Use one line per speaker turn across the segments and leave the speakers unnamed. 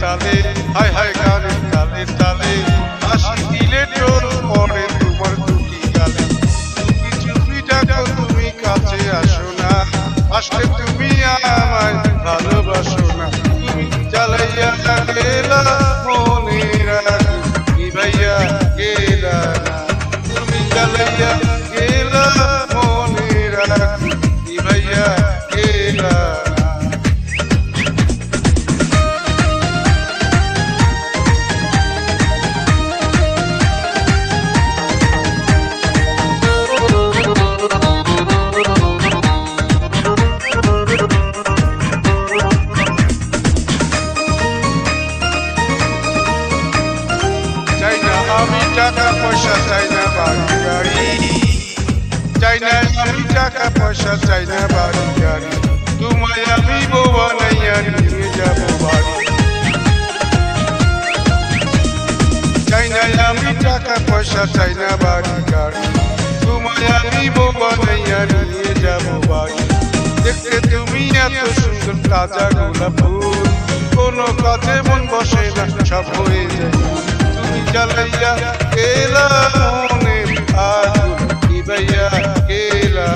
তালে হায় হায় গানের তালে তালে হাসি দিলে টোল পড়ে তোমার দুটি গালে চুপি চুপি ডাকো তুমি কাছে আসো না আসলে তুমি আমায় ভালোবাসো না তুমি জ্বালাইয়া গেলা মনের আগুন নিভাইয়া গেলা না তুমি জ্বালাইয়া গেলা মনের আগুন নিভাইয়া গেলা আমি টাকা পয়সা চাই না বাড়ি গাড়ি চাই না আমি টাকা পয়সা চাই না বাড়ি গাড়ি তোমায় আমি বউ বানাইয়া নিয়ে যাব বাড়ি চাই না আমি টাকা পয়সা চাই না বাড়ি গাড়ি তোমায় আমি বউ বানাইয়া নিয়ে যাব বাড়ি দেখতে তুমি এত সুন্দর তাজা গোলাপ ফুল কোনো কাজে মন বসে না সব হয়ে যায় জ্বালাইয়া গেলা মনের আগুন নিভাইয়া গেলা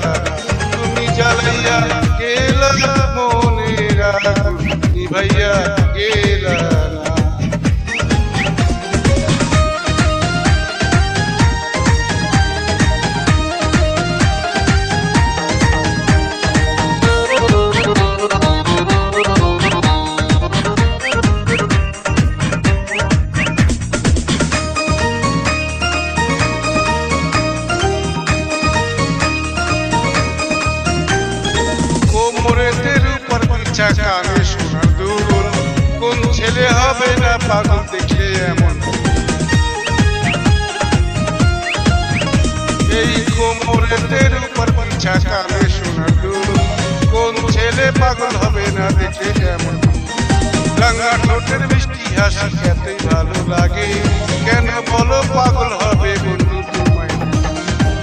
তুমি জ্বালাইয়া গেলা মনের আগুন নিভাইয়া গেলা কানে শোনার দুরুল কোন ছেলে হবে না পাগল দেখে এমন এই কোমরের উপর পিছা কানে শোনার দুরুল কোন ছেলে পাগল হবে না দেখে এমন রাঙা ঠোঁটের মিষ্টি হাসি এতই ভালো লাগে কেন বলো পাগল হবে বন্ধু তোমায়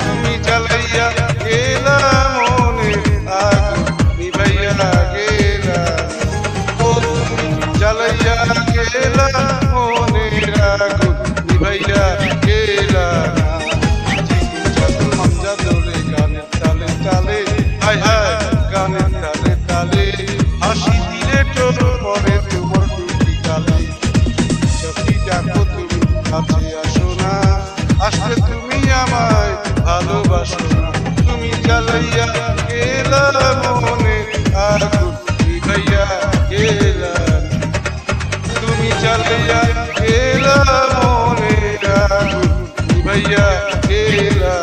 তুমি জ্বালাইয়া গেলা মনের আগুন নিভাইয়া গেলা জ্বালাইয়া গেলা মনের আগুন নিভাইয়া গেলা মঞ্জা দোলে গানের তালে তালে হায় হায় গানের তালে তালে হাসি দিলে টোল পরে তোমার দুটি গালে সখী ডাকো তুমি কাছে আসো না আসলে তুমি আমায় ভালোবাসো না তুমি জ্বালাইয়া গেলা মনের আগুন নিভাইয়া গেলা তুমি জ্বালাইয়া গেলা মনের আগুন নিভাইয়া গেলা।